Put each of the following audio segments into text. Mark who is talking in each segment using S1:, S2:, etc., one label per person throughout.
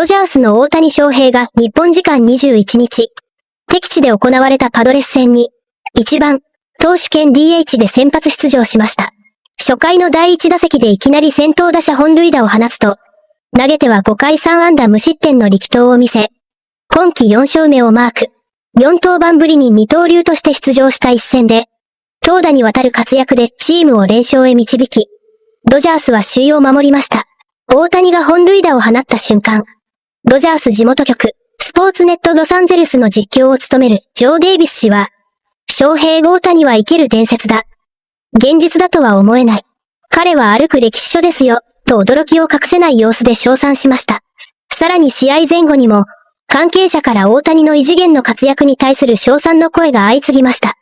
S1: ドジャースの大谷翔平が日本時間21日、敵地で行われたパドレス戦に、1番、投手兼 DH で先発出場しました。初回の第1打席でいきなり先頭打者本塁打を放つと、投げては5回3安打無失点の力投を見せ、今季4勝目をマーク。4登板ぶりに二刀流として出場した一戦で、投打にわたる活躍でチームを連勝へ導き、ドジャースは首位を守りました。大谷が本塁打を放った瞬間、ドジャース地元局、スポーツネットロサンゼルスの実況を務めるジョー・デイビス氏は、翔平大谷は生ける伝説だ。現実だとは思えない。彼は歩く歴史書ですよ、と驚きを隠せない様子で称賛しました。さらに試合前後にも、関係者から大谷の異次元の活躍に対する称賛の声が相次ぎました。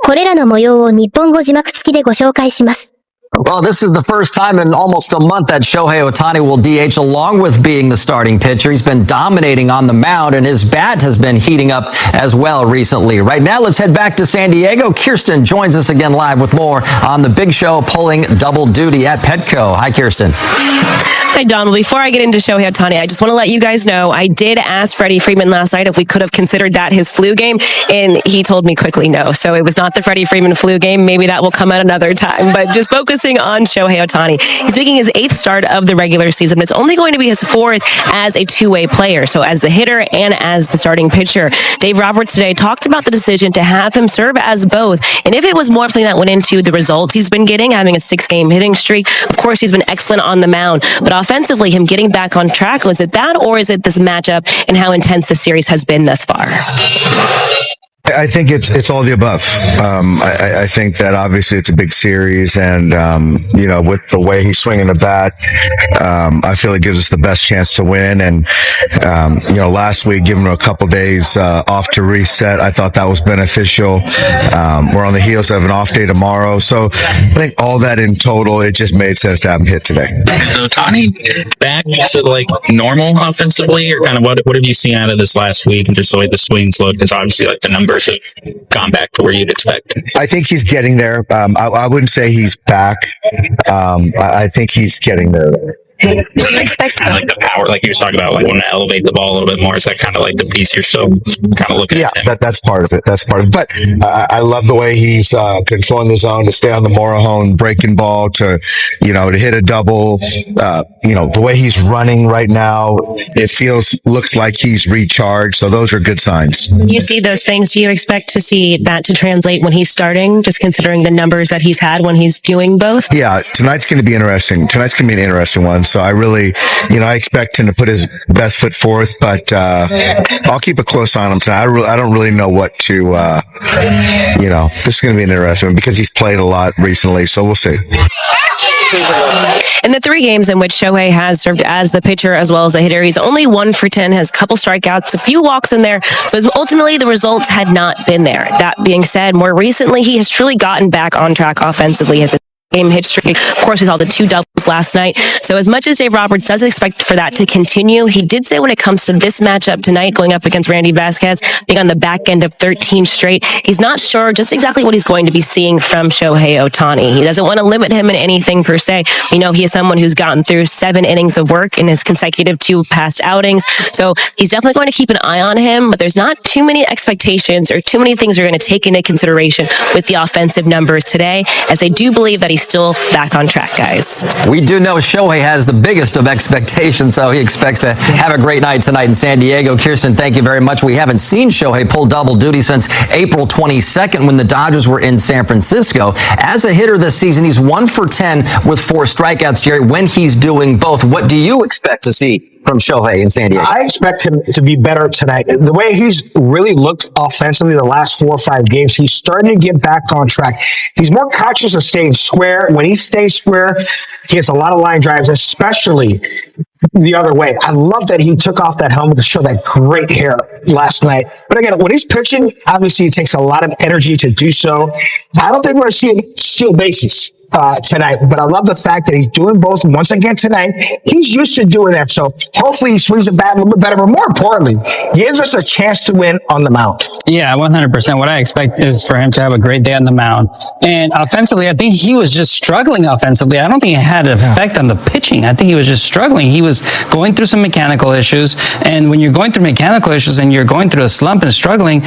S1: これらの模様を日本語字幕付きでご紹介します。
S2: Well, this is the first time in almost a month that Shohei Ohtani will DH along with being the starting pitcher. He's been dominating on the mound, and his bat has been heating up as well recently. Right now, let's head back to San Diego. Kirsten joins us again live with more on the big show, pulling double duty at Petco. Hi, Kirsten.
S3: Hi, Donald. Before I get into Shohei Ohtani, I just want to let you guys know I did ask Freddie Freeman last night if we could have considered that his flu game, and he told me quickly no. So it was not the Freddie Freeman flu game. Maybe that will come at another time. But just focusing on Shohei Ohtani, he's making his 8th start of the regular season. It's only going to be his 4th as a two-way player, so as the hitter and as the starting pitcher. Dave Roberts today talked about the decision to have him serve as both, and if it was more something that went into the results he's been getting, having a 6-game hitting streak, of course he's been excellent on the mound, but offensively, him getting back on track, was it that, or is it this matchup and how intense the series has been thus far?
S4: I think it's all the above. I think that obviously it's a big series, and with the way he's swinging the bat, I feel it gives us the best chance to win. And last week, giving him a couple days off to reset, I thought that was beneficial. We're on the heels of an off day tomorrow, so I think all that in total, it just made sense to have him hit today.
S5: So Ohtani back to like normal offensively, or kind of what have you seen out of this last week, and just the way the swings look? Because obviously, like the numbers have gone back to where you'd expect.
S4: I think he's getting there. I wouldn't say he's back. I think he's getting there.
S5: Kind of like the power, like you was talking about, like wanting to elevate the ball a little bit more. Is that kind of like the piece you're still kind of looking at?
S4: Yeah, that's part of it. That's part of it. But I love the way he's controlling the zone, to stay on the Morahone breaking ball, to hit a double. The way he's running right now, looks like he's recharged. So those are good signs.
S3: When you see those things, do you expect to see that to translate when he's starting, just considering the numbers that he's had when he's doing both?
S4: Yeah, tonight's going to be interesting. Tonight's going to be an interesting one. So I really, I expect him to put his best foot forth, but I'll keep a close eye on him tonight. I don't really know what to, this is going to be an interesting one because he's played a lot recently, so we'll see.
S3: In the 3 games in which Shohei has served as the pitcher as well as the hitter, he's only 1 for 10, has a couple strikeouts, a few walks in there. So ultimately, the results had not been there. That being said, more recently, he has truly gotten back on track offensively. His game hit streak. Of course, we saw the 2 doubles last night. So as much as Dave Roberts does expect for that to continue, he did say when it comes to this matchup tonight, going up against Randy Vasquez, being on the back end of 13 straight, he's not sure just exactly what he's going to be seeing from Shohei Ohtani. He doesn't want to limit him in anything per se. We know he is someone who's gotten through 7 innings of work in his consecutive 2 past outings. So he's definitely going to keep an eye on him, but there's not too many expectations or too many things you're going to take into consideration with the offensive numbers today, as I do believe that he's still back on track, guys.
S2: We do know Shohei has the biggest of expectations, so he expects to have a great night tonight in San Diego. Kirsten, thank you very much. We haven't seen Shohei pull double duty since April 22nd when the Dodgers were in San Francisco. As a hitter this season, he's 1 for 10 with 4 strikeouts, Jerry, when he's doing both. What do you expect to see from Shohei in San Diego?
S6: I expect him to be better tonight. The way he's really looked offensively the last 4 or 5 games, he's starting to get back on track. He's more conscious of staying square. When he stays square, he has a lot of line drives, especially the other way. I love that he took off that helmet to show that great hair last night. But again, when he's pitching, obviously it takes a lot of energy to do so. I don't think we're going to see him steal bases tonight, but I love the fact that he's doing both once again tonight. He's used to doing that, so hopefully he swings the bat a little bit better, but more importantly, gives us a chance to win on the mound.
S7: Yeah, 100%. What I expect is for him to have a great day on the mound. And offensively, I think he was just struggling offensively. I don't think it had an effect on the pitching. I think he was just struggling. He was going through some mechanical issues. And when you're going through mechanical issues and you're going through a slump and struggling,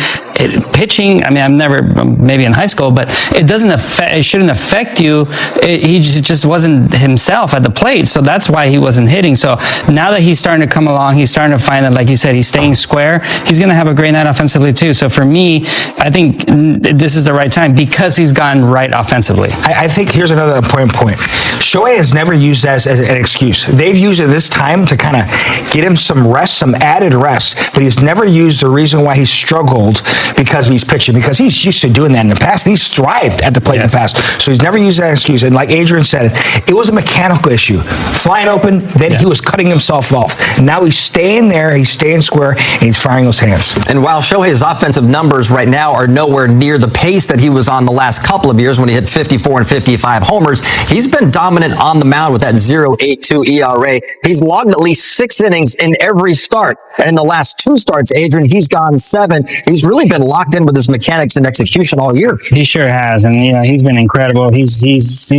S7: pitching, I mean, I'm never, maybe in high school, but it shouldn't affect you. He just wasn't himself at the plate. So that's why he wasn't hitting. So now that he's starting to come along, he's starting to find that, like you said, he's staying square. He's going to have a great night offensively too. So for me, I think this is the right time because he's gotten right offensively.
S6: I think here's another important point. Shohei has never used that as an excuse. They've used it this time to kind of get him some rest, some added rest, but he's never used the reason why he struggled because he's pitching, because he's used to doing that in the past, and he's thrived at the plate in the past. So he's never used that excuse. And like Adrian said, it was a mechanical issue. Flying open, then he was cutting himself off. Now he's staying there, he's staying square, and he's firing those hands.
S2: And while Shohei's offensive numbers right now are nowhere near the pace that he was on the last couple of years when he hit 54 and 55 homers, he's been dominant on the mound with that 0.82 ERA. He's logged at least 6 innings in every start. And in the last 2 starts, Adrian, he's gone 7. He's really been locked in with his mechanics and execution all year.
S7: He sure has. And, he's been incredible. He's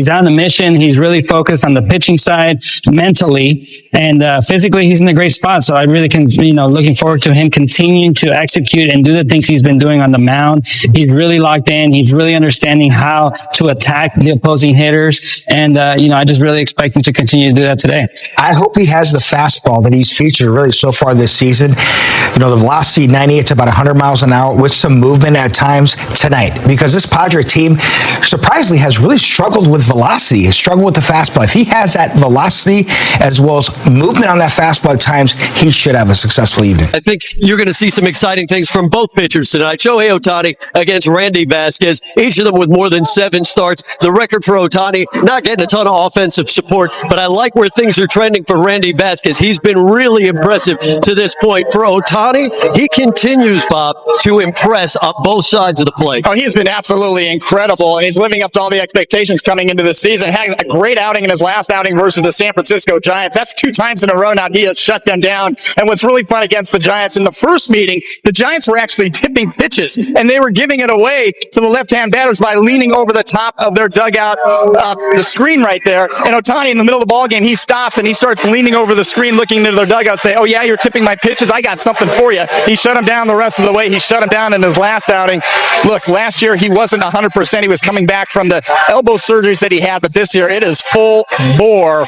S7: on the mission. He's really focused on the pitching side mentally, and physically he's in a great spot. So I really can, looking forward to him continuing to execute and do the things he's been doing on the mound. He's really locked in. He's really understanding how to attack the opposing hitters. And, I just really expect him to continue to do that today.
S6: I hope he has the fastball that he's featured really so far this season. The velocity 98 to about 100 miles an hour with some movement at times tonight, because this Padre team surprisingly has really struggled with velocity, has struggled with the fastball. If he has that velocity as well as movement on that fastball at times, he should have a successful evening.
S8: I think you're going to see some exciting things from both pitchers tonight. Shohei Ohtani against Randy Vasquez, each of them with more than 7 starts. The record for Ohtani, not getting a ton of offensive support, but I like where things are trending for Randy Vasquez. He's been really impressive to this point. For Ohtani, he continues, Bob, to impress on both sides of the plate.
S9: Oh, he's been absolutely incredible, and he's living up to all the expectations coming into this season. Had a great outing in his last outing versus the San Francisco Giants. That's 2 times in a row now he has shut them down. And what's really fun against the Giants, in the first meeting, the Giants were actually tipping pitches, and they were giving it away to the left-hand batters by leaning over the top of their dugout, the screen right there. And Ohtani, in the middle of the ball game, he stops and he starts leaning over the screen, looking into their dugout, say, "Oh yeah, you're tipping my pitches. I got something for you." He shut him down the rest of the way. He shut him down in his last outing. Look, last year he wasn't 100%. He was coming back from the elbow surgeries that he had, but this year it is full bore.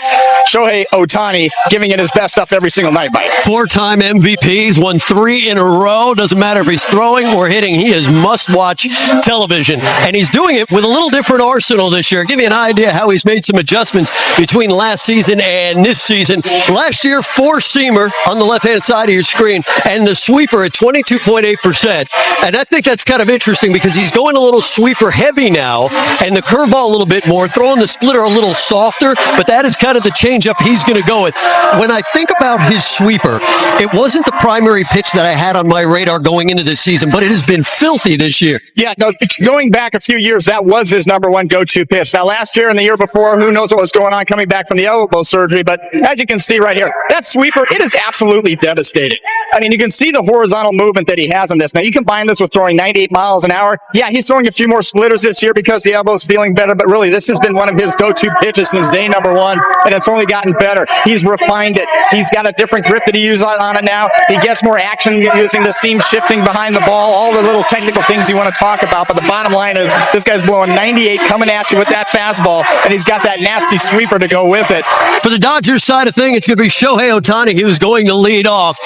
S9: Shohei Ohtani giving it his best stuff every single night, Mike.
S8: 4-time MVPs, won 3 in a row. Doesn't matter if he's throwing or hitting. He is must-watch television. And he's doing it with a little different arsenal this year. Give you an idea how he's made some adjustments between last season and this season. Last year, 4-seamer on the left-hand side of your screen, and the sweeper at 22.8%. And I think that's kind of interesting because he's going a little sweeper heavy now, and the curveball a little bit more, throwing the splitter a little softer, but that is kind of the changeup he's going to go with. When I think about his sweeper, it wasn't the primary pitch that I had on my radar going into this season, but it has been filthy this year.
S9: Yeah, no, going back a few years, that was his number 1 go-to pitch. Now, last year and the year before, who knows what was going on coming back from the elbow surgery, but as you can see right here, that sweeper, it is absolutely devastating. I mean, you can see the horizontal movement that he has on this. Now, you combine this with throwing 98 miles an hour. Yeah, he's throwing a few more splitters this year because the elbow's feeling better, but really, this has been one of his go-to pitches since day number 1, and it's only gotten better. He's refined it. He's got a different grip that he uses on it now. He gets more action using the seam shifting behind the ball, all the little technical things you want to talk about, but the bottom line is this guy's blowing 98 coming at you with that fastball, and he's got that nasty sweeper to go with it.
S8: For the Dodgers side of things, it's going to be Shohei Ohtani who's going to lead off.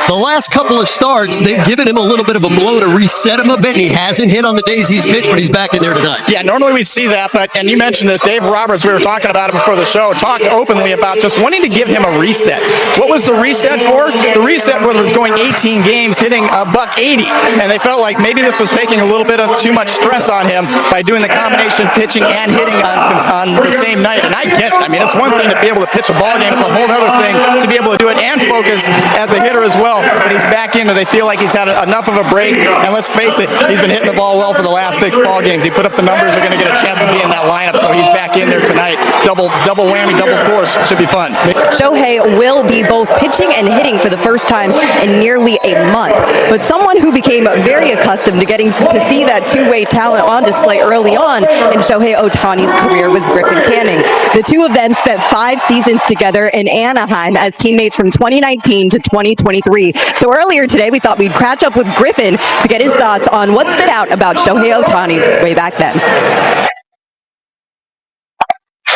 S8: The last couple of starts, they've given him a little bit of a blow to reset him a bit. He hasn't hit on the days he's pitched, but he's back in there tonight.
S9: Yeah, normally we see that, and you mentioned this, Dave Roberts, we were talking about it before the show, talked openly about just wanting to give him a reset. What was the reset for? The reset was going 18 games, hitting $180, and they felt like maybe this was taking a little bit of too much stress on him by doing the combination pitching and hitting on the same night, and I get it. I mean, it's one thing to be able to pitch a ball game, it's a whole other thing to be able to do it and focus as a hitter as well. well, but he's back in. They feel like he's had enough of a break. And let's face it, he's been hitting the ball well for the last 6 ball games. He put up the numbers. They're going to get a chance to be in that lineup, so he's back in there tonight. Double whammy, double force. Should be fun.
S10: Shohei will be both pitching and hitting for the first time in nearly a month. But someone who became very accustomed to getting to see that two-way talent on display early on in Shohei Ohtani's career was Griffin Canning. The two of them spent 5 seasons together in Anaheim as teammates from 2019 to 2023. So earlier today, we thought we'd catch up with Griffin to get his thoughts on what stood out about Shohei Ohtani way back then.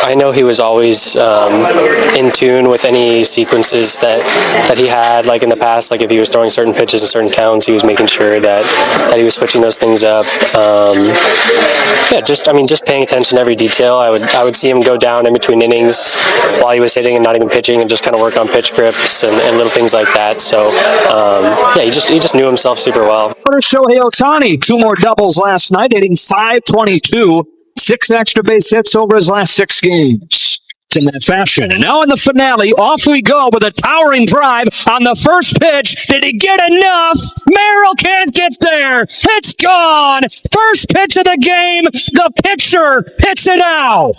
S11: I know he was always in tune with any sequences that he had, like in the past. Like if he was throwing certain pitches and certain counts, he was making sure that he was switching those things up. Just paying attention to every detail. I would see him go down in between innings while he was hitting and not even pitching, and just kind of work on pitch grips and little things like that. So he just knew himself super well.
S12: Shohei Ohtani, 2 more doubles last night, hitting .522. 6 extra base hits over his last 6 games. It's in that fashion. And now in the finale, off we go with a towering drive on the first pitch. Did he get enough? Merrill can't get there. It's gone. First pitch of the game. The pitcher hits it out.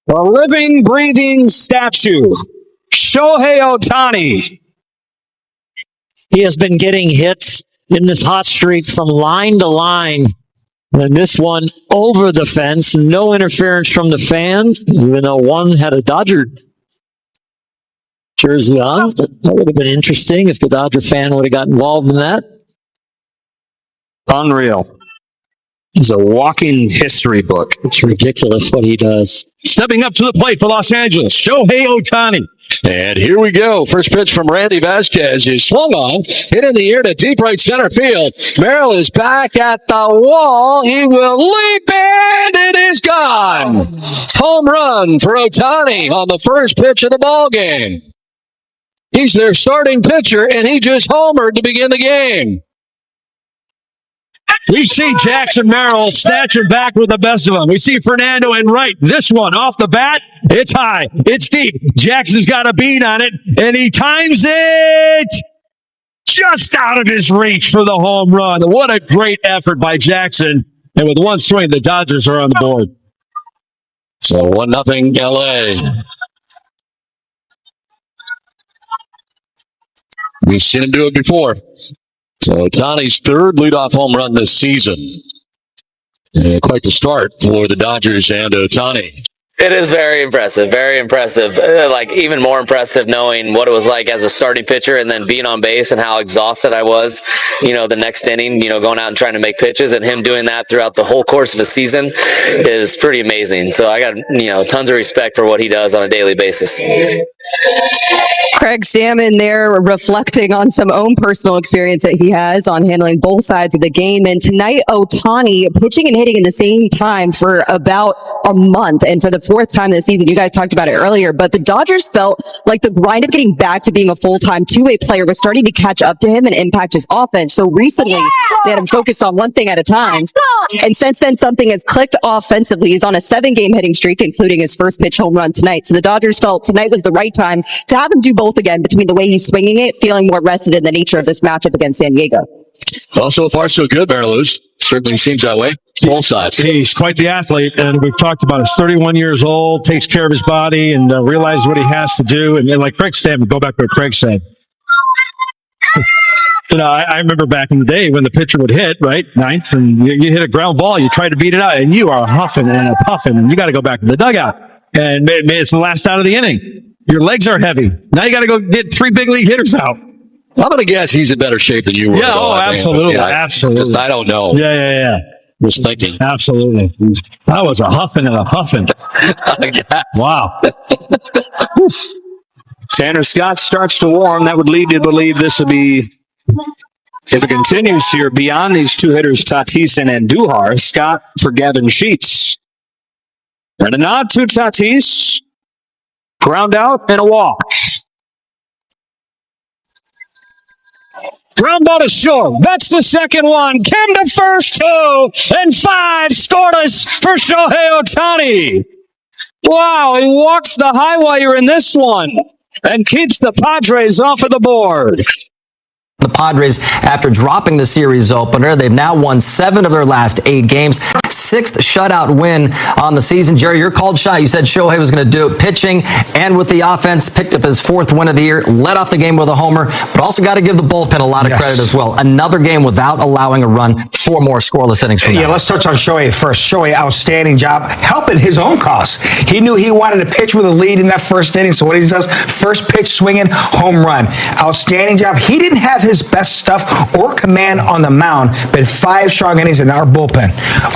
S12: A living, breathing statue. Shohei Ohtani.
S13: He has been getting hits in this hot streak from line to line. And this one over the fence, no interference from the fan, even though one had a Dodger jersey on. That would have been interesting if the Dodger fan would have got involved in that.
S12: Unreal. He's a walking history book.
S13: It's ridiculous what he does.
S8: Stepping up to the plate for Los Angeles, Shohei Ohtani.
S14: And here we go. First pitch from Randy Vasquez is swung on, hit in the air to deep right center field. Merrill is back at the wall. He will leap, and it is gone. Home run for Ohtani on the first pitch of the ball game. He's their starting pitcher, and he just homered to begin the game.
S8: We see Jackson Merrill snatching back with the best of them. We see Fernando in right. This one off the bat. It's high. It's deep. Jackson's got a beat on it, and he times it just out of his reach for the home run. What a great effort by Jackson. And with one swing, the Dodgers are on the board.
S14: So 1-0 LA. We've seen him do it before. So Ohtani's 3rd leadoff home run this season. Quite the start for the Dodgers and Ohtani.
S15: It is very impressive, very impressive. Like even more impressive knowing what it was like as a starting pitcher and then being on base and how exhausted I was, the next inning, going out and trying to make pitches, and him doing that throughout the whole course of a season is pretty amazing. So I got, tons of respect for what he does on a daily basis.
S10: Craig Salmon there reflecting on some own personal experience that he has on handling both sides of the game. And tonight, Ohtani pitching and hitting in the same time for about a month. And for the 4th time this season, you guys talked about it earlier, but the Dodgers felt like the grind of getting back to being a full-time two-way player was starting to catch up to him and impact his offense. So recently, they had him focused on one thing at a time. And since then, something has clicked offensively. He's on a 7-game hitting streak, including his first pitch home run tonight. So the Dodgers felt tonight was the right time to have him do both again, between the way he's swinging it, feeling more rested in the nature of this matchup against San Diego.
S14: Well, so far so good, Mariluz. Certainly seems that way. Both sides.
S8: He's quite the athlete, and we've talked about it. He's 31 years old, takes care of his body, and realizes what he has to do. And like Craig said, go back to what Craig said. I remember back in the day when the pitcher would hit, right, ninth, and you hit a ground ball, you try to beat it out, and you are huffing and puffing, and you got to go back to the dugout. And it's the last out of the inning. Your legs are heavy. Now you got to go get 3 big league hitters out.
S14: I'm going to guess he's in better shape than you were.
S8: Yeah, absolutely. Absolutely.
S14: Just, I don't know.
S8: Yeah.
S14: Just thinking.
S8: Absolutely. That was a huffing and a puffing. Wow.
S12: Tanner Scott starts to warm. That would lead you to believe this will be, if it continues here, beyond these 2 hitters, Tatis and Andujar. Scott for Gavin Sheets. And a nod to Tatis. Ground out and a walk. Ground ball to short. That's the second one. Came to first 2 and 5. Scoreless for Shohei Ohtani. Wow, he walks the high wire in this one. and keeps the Padres off of the board.
S2: The Padres, after dropping the series opener, they've now won 7 of their last 8 games. 6th shutout win on the season. Jerry, your called shot. You said Shohei was going to do it pitching and with the offense. Picked up his 4th win of the year. Led off the game with a homer, but also got to give the bullpen a lot of credit as well. Another game without allowing a run. 4 more scoreless innings from that.
S6: Yeah, let's touch on Shohei first. Shohei, outstanding job helping his own cause. He knew he wanted to pitch with a lead in that first inning, so what he does, first pitch swinging, home run. Outstanding job. He didn't have his best stuff or command on the mound, but 5 strong innings in our bullpen.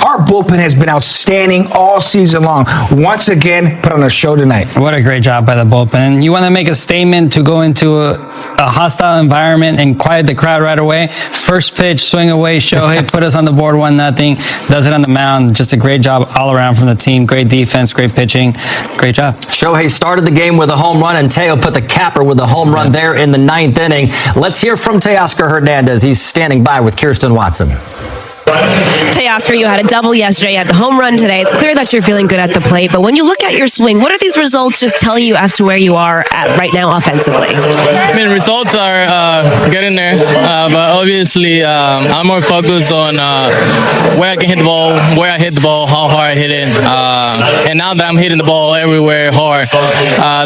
S6: Our bullpen has been outstanding all season long. Once again, put on a show tonight.
S7: What a great job by the bullpen. You want to make a statement to go into a hostile environment and quiet the crowd right away. First pitch, swing away, Shohei, put us on the board 1-0. Does it on the mound. Just a great job all around from the team. Great defense, great pitching. Great job.
S2: Shohei started the game with a home run, and Teo put the capper with a home run there in the 9th inning. Let's hear from Teoscar Hernandez. He's standing by with Kirsten Watson.
S3: Teoscar, you had a double yesterday, you had the home run today. It's clear that you're feeling good at the plate, but when you look at your swing, what do these results just tell you as to where you are at right now offensively?
S16: I mean, results are getting there, but obviously I'm more focused on where I can hit the ball, where I hit the ball, how hard I hit it, and now that I'm hitting the ball everywhere hard,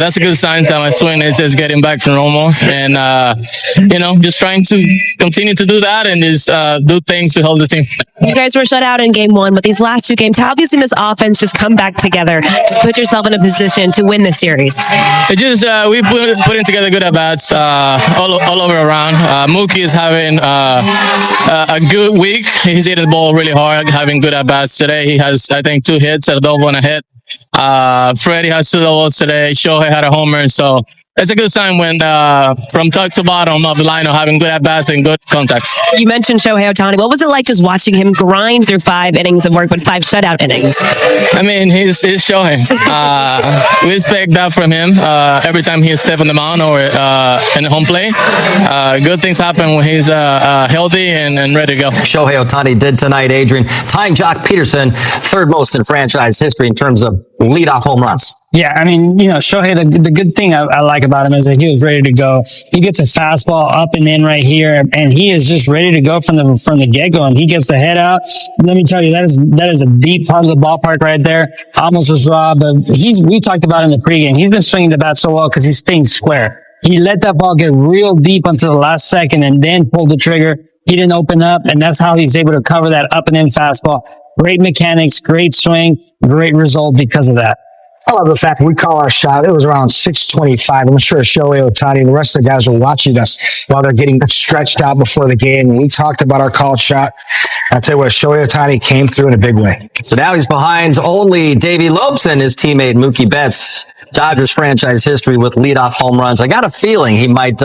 S16: that's a good sign that my swing is just getting back to normal, and just trying to continue to do that and just do things to help the team.
S3: You guys were shut out in game 1, but these last 2 games, how have you seen this offense just come back together to put yourself in a position to win the series?
S16: It just we putting together good at bats all over around. Mookie is having a good week. He's hitting the ball really hard, having good at bats today. He has, I think, 2 hits, a double and a hit. Freddie has 2 doubles today. Shohei had a homer, so it's a good sign when from top to bottom of the lineup having good at-bats and good contacts.
S3: You mentioned Shohei Ohtani. What was it like just watching him grind through 5 innings of work with 5 shutout innings?
S16: I mean, he's Shohei. We expect that from him every time he steps on the mound or in the home plate. Good things happen when he's healthy and ready to go.
S2: Shohei Ohtani did tonight, Adrian, tying Jock Peterson, 3rd most in franchise history in terms of leadoff home runs.
S7: Yeah, I mean, Shohei, the good thing I like about him is that he was ready to go. He gets a fastball up and in right here, and he is just ready to go from the get-go, and he gets the head out. Let me tell you, that is a deep part of the ballpark right there. Almost was robbed, but we talked about in the pregame. He's been swinging the bat so well because he's staying square. He let that ball get real deep until the last second and then pulled the trigger. He didn't open up, and that's how he's able to cover that up and in fastball. Great mechanics, great swing, great result because of that.
S6: I love the fact we call our shot. It was around 6:25. I'm sure Shohei Ohtani and the rest of the guys are watching us while they're getting stretched out before the game. We talked about our called shot. I'll tell you what, Shohei Ohtani came through in a big way.
S2: So now he's behind only Davey Lopes and his teammate Mookie Betts. Dodgers franchise history with leadoff home runs. I got a feeling he might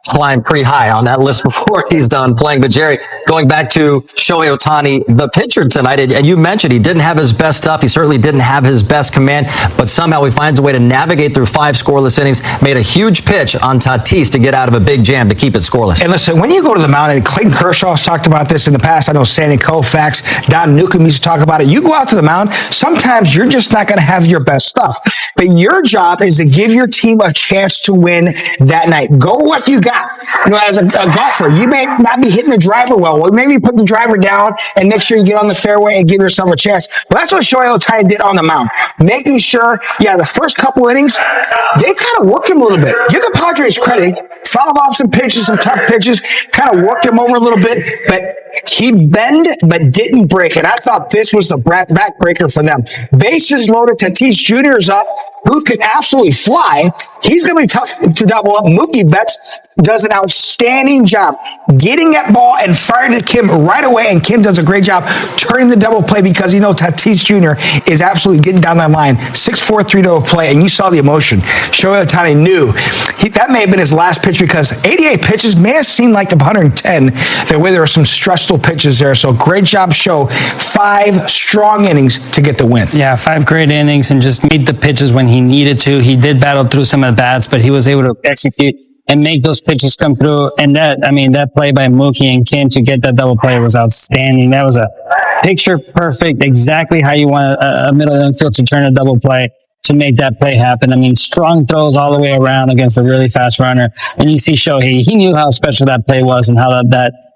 S2: climb pretty high on that list before he's done playing. But Jerry, going back to Shohei Ohtani, the pitcher tonight, and you mentioned he didn't have his best stuff. He certainly didn't have his best command, but somehow he finds a way to navigate through 5 scoreless innings, made a huge pitch on Tatis to get out of a big jam to keep it scoreless.
S6: And listen, when you go to the mound, and Clayton Kershaw's talked about this in the past, I know Sandy Koufax, Don Newcomb used to talk about it. You go out to the mound, sometimes you're just not going to have your best stuff. But your job is to give your team a chance to win that night. Go what you got. As a golfer, you may not be hitting the driver well. Maybe put the driver down and make sure you get on the fairway and give yourself a chance. Well, that's what Shohei Ohtani did on the mound. Making sure, the first couple innings, they kind of worked him a little bit. Give the Padres credit. Fouled off some pitches, some tough pitches, kind of worked him over a little bit, but he bend but didn't break. And I thought this was the backbreaker for them. Bases loaded, Tatis Jr. is up, who could absolutely fly. He's going to be tough to double up. Mookie Betts does an outstanding job getting that ball and firing at Kim right away. And Kim does a great job turning the double play because Tatis Jr. is absolutely getting down that line. 6-4, 3 double play. And you saw the emotion. Shohei Ohtani knew that may have been his last pitch because 88 pitches may have seemed like 110. The way there were some stressful pitches there. So great job, Show. 5 strong innings to get the win.
S7: Yeah, 5 great innings and just made the pitches when he needed to. He did battle through some at bats, but he was able to execute and make those pitches come through. And that play by Mookie and Kim to get that double play was outstanding. That was a picture perfect, exactly how you want a middle infield to turn a double play. to make that play happen. I mean, strong throws all the way around against a really fast runner. And you see Shohei, he knew how special that play was and how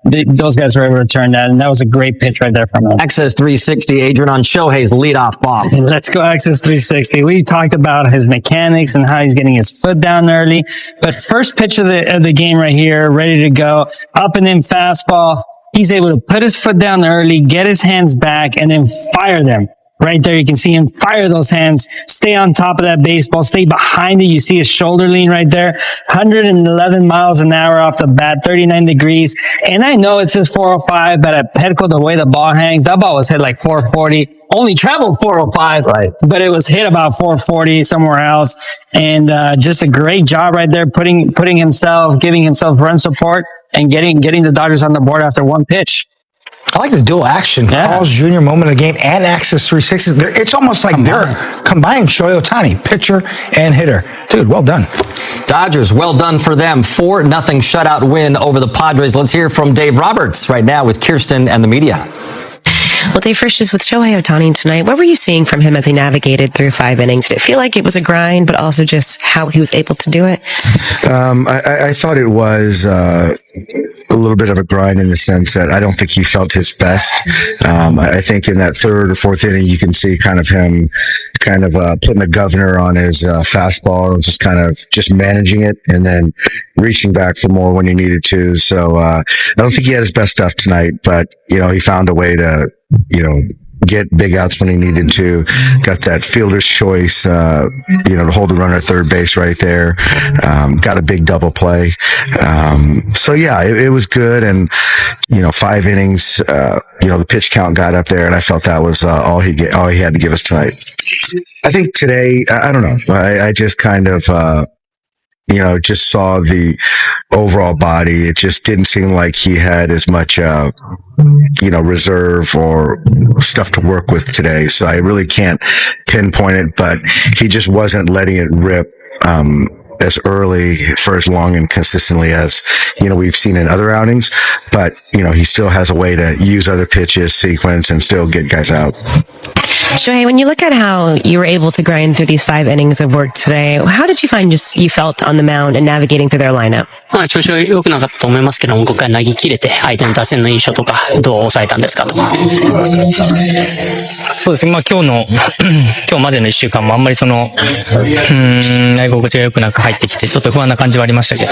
S7: those guys were able to turn that. And that was a great pitch right there from him.
S2: Access 360, Adrian, on Shohei's leadoff bomb.
S7: Let's go Access 360. We talked about his mechanics and how he's getting his foot down early. But first pitch of the game right here, ready to go. Up and in fastball. He's able to put his foot down early, get his hands back, and then fire them. Right there, you can see him fire those hands, stay on top of that baseball, stay behind it. You see his shoulder lean right there. 111 miles an hour off the bat, 39 degrees. And I know it says 405, but at Petco, the way the ball hangs, that ball was hit like 440. Only traveled 405, right? But it was hit about 440 somewhere else. And just a great job right there, giving himself run support and getting the Dodgers on the board after one pitch.
S6: I like the dual action. Carl's Jr. moment of the game and Access 360. It's almost like they're combined Shohei Ohtani, pitcher and hitter. Dude, well done.
S2: Dodgers, well done for them. 4-0 shutout win over the Padres. Let's hear from Dave Roberts right now with Kirsten and the media.
S3: Well, Dave, first just with Shohei Ohtani tonight, what were you seeing from him as he navigated through 5 innings? Did it feel like it was a grind, but also just how he was able to do it?
S4: I thought it was a little bit of a grind in the sense that I don't think he felt his best. I think in that 3rd or 4th inning, you can see kind of him putting the governor on his fastball and just managing it and then reaching back for more when he needed to. So I don't think he had his best stuff tonight, but he found a way to get big outs when he needed to. Got that fielder's choice, to hold the runner at third base right there. Got a big double play. So yeah, it was good. And, 5 innings, the pitch count got up there and I felt that was, all he had to give us tonight. I think today, I don't know. I just kind of, just saw the overall body. It just didn't seem like he had as much, reserve or stuff to work with today. So I really can't pinpoint it, but he just wasn't letting it rip, as early for as long and consistently as, we've seen in other outings. But, he still has a way to use other pitches, sequence, and still get guys out.
S3: Shohei, when you look at how you were able to grind through these 5 innings of work today, how did you find you felt on the mound and navigating through their lineup?
S17: 調子は良くなかったと思いますけども、5回投げ切れて相手の打線の印象とかどう抑えたんですかと。
S7: そうですね。今日までの1週間もあんまり投げ心地が良くなく入ってきて、ちょっと不安な感じはありましたけど、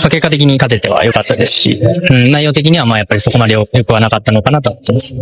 S7: 結果的に勝てては良かったですし、内容的にはやっぱりそこまで良くはなかったのかなと思ってます。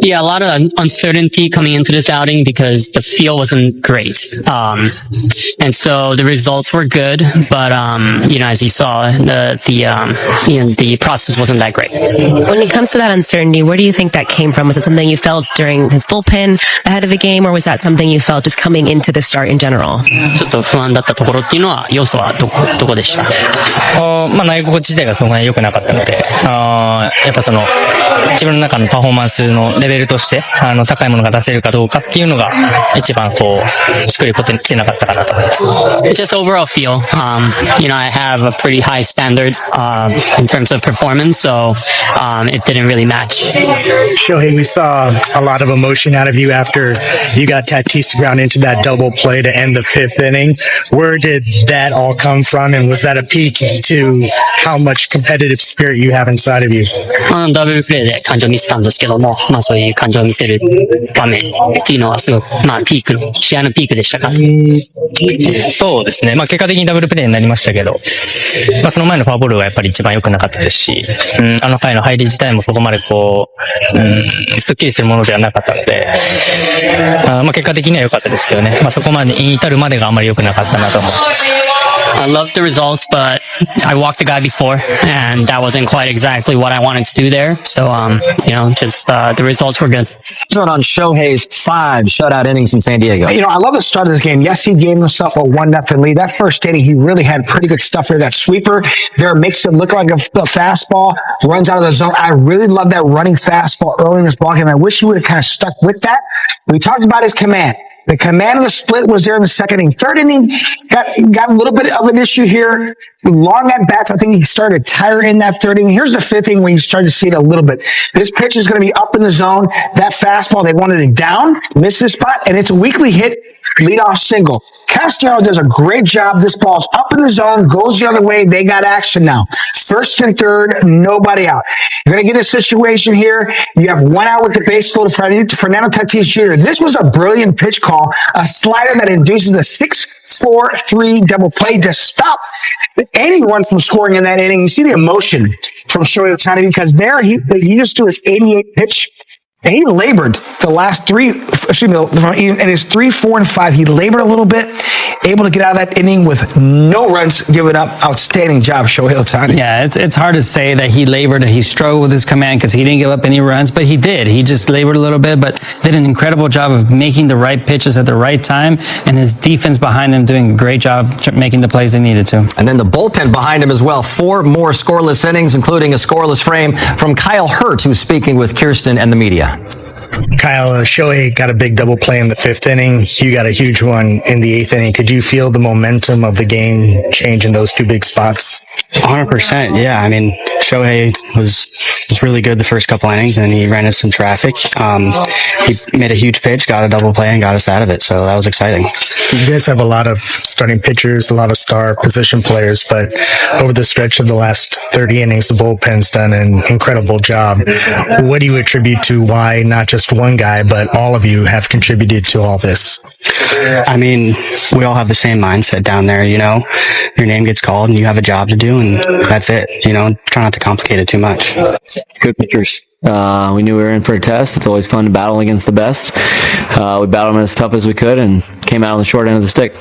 S17: Yeah, a lot of uncertainty coming into this outing because the feel wasn't great. And so the results were good, but as you saw, the process wasn't that great.
S3: When it comes to that uncertainty, where do you think that came from? Was it something you felt during his bullpen ahead of the game, or was that something you felt just coming into the start in general?
S17: ちょっと不安だったところっていうのは、要素はどこでした？
S7: 投げ心地自体がそんなに良くなかったので、やっぱ自分の中のパフォーマンスのレベルとして、高いものが出せるかどうかっていうのが、一番しっくりこてきてなかったかなと思います。
S17: Just overall feel, I have a pretty high standard, in terms of performance, so, it didn't really match.
S18: Shohei, we saw a lot of emotion out of you after you got Tatis ground into that double play to end the 5th inning. Where did that all come from, and was that a peek to how much competitive spirit you have inside of you?
S17: ダブルプレーで感情を見せたんですけども、そういう感情を見せる場面っていうのはすごく、試合のピークでしたか？
S7: そうですね。結果的にダブルプレーになりましたけど、その前のフォアボールがやっぱり一番良くなかったですし、回の入り自体もそこまですっきりするものではなかったので、結果的には良かったですけどね。そこまでに至るまでがあんまり良くなかったなと思います。
S17: I loved the results, but I walked the guy before, and that wasn't quite exactly what I wanted to do there. So, the results were good.
S2: On Shohei's 5 shutout innings in San Diego.
S6: I love the start of this game. Yes, he gave himself a 1-0 lead. That first inning, he really had pretty good stuff there. That sweeper there makes it look like a fastball, runs out of the zone. I really love that running fastball early in this ballgame. I wish he would have kind of stuck with that. We talked about his command. The command of the split was there in the 2nd inning. 3rd inning, got a little bit of an issue here. Long at bats. I think he started tired in that 3rd inning. Here's the 5th inning where you start to see it a little bit. This pitch is going to be up in the zone. That fastball, they wanted it down, missed the spot, and it's a weakly hit leadoff single. Castellanos does a great job. This ball's up in the zone, goes the other way. They got action now. First and third, nobody out. You're going to get a situation here. You have 1 out with the base loaded. Fernando Tatis Jr. This was a brilliant pitch call, a slider that induces the 6-4-3 double play to stop anyone from scoring in that inning. You see the emotion from Shohei Ohtani because there he just threw his 88 pitch. And he labored the last in his 3, 4, and 5. He labored a little bit, able to get out of that inning with no runs given up. Outstanding job, Shohei Ohtani.
S7: Yeah, it's hard to say that he labored. He struggled with his command because he didn't give up any runs, but he did. He just labored a little bit, but did an incredible job of making the right pitches at the right time, and his defense behind him doing a great job making the plays they needed to.
S2: And then the bullpen behind him as well. 4 more scoreless innings, including a scoreless frame from Kyle Hurt, who's speaking with Kirsten and the media.
S18: Kyle, Shohei got a big double play in the 5th inning. You got a huge one in the 8th inning. Could you feel the momentum of the game change in those 2 big spots?
S19: 100%. Yeah. I mean, Shohei was really good the first couple innings, and he ran into some traffic. He made a huge pitch, got a double play, and got us out of it. So that was exciting.
S18: You guys have a lot of starting pitchers, a lot of star position players, but over the stretch of the last 30 innings, the bullpen's done an incredible job. What do you attribute to why not just one guy, but all of you have contributed to all this?
S19: I mean, we all have the same mindset down there, you know. Your name gets called and you have a job to do, and that's it. You know, try not to complicate it too much.
S15: Good pitchers. We knew we were in for a test. It's always fun to battle against the best. We battled them as tough as we could and came out on the short end of the stick.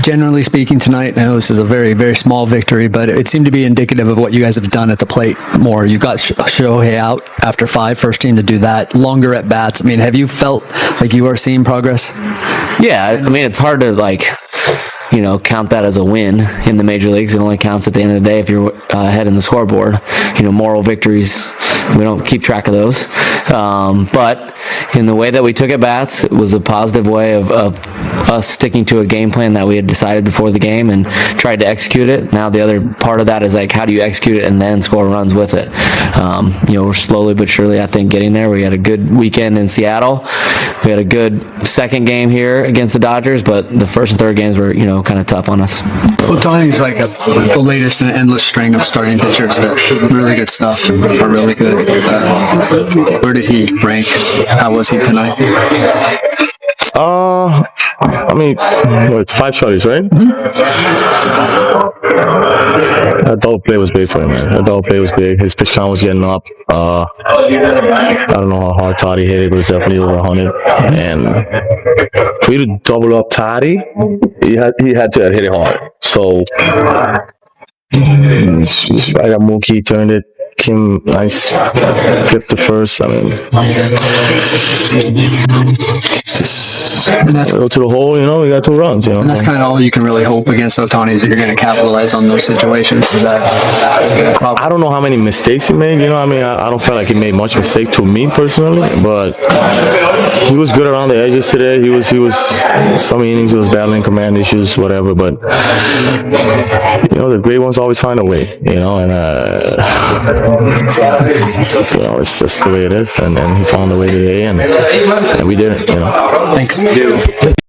S20: Generally speaking tonight, I know this is a very, very small victory, but it seemed to be indicative of what you guys have done at the plate more. You got Shohei out after 5, first team to do that, longer at bats. I mean, have you felt like you are seeing progress?
S15: Yeah, I mean, it's hard to count that as a win in the major leagues. It only counts at the end of the day if you're ahead in the scoreboard. Moral victories, we don't keep track of those. But in the way that we took at bats, it was a positive way of us sticking to a game plan that we had decided before the game and tried to execute it. Now the other part of that is like, how do you execute it and then score runs with it? We're slowly but surely, I think, getting there. We had a good weekend in Seattle. We had a good second game here against the Dodgers, but the first and third games were, kind of tough on us.
S20: Ohtani's like the latest in an endless string of starting pitchers that really good stuff and are really good. Where did he rank? How was he tonight?
S21: I mean, it's 5 shorties, right? That double play was big for him, man. That double play was big. His pitch count was getting up. I don't know how hard Toddy hit it, but it was definitely over 100. And for you to double up Toddy, he had to hit it hard. So, I got Mookie, turned it. Kim, nice, flipped the first. I mean, go to the hole, we got 2 runs,
S20: And that's kind of all you can really hope against Ohtani is that you're going to capitalize on those situations. Is that
S21: I don't know how many mistakes he made, I mean, I don't feel like he made much mistake to me personally, but he was good around the edges today. He was some innings he was battling command issues, whatever, but the great ones always find a way, and it's just the way it is, and he found a way today, and we did it.
S20: Thanks.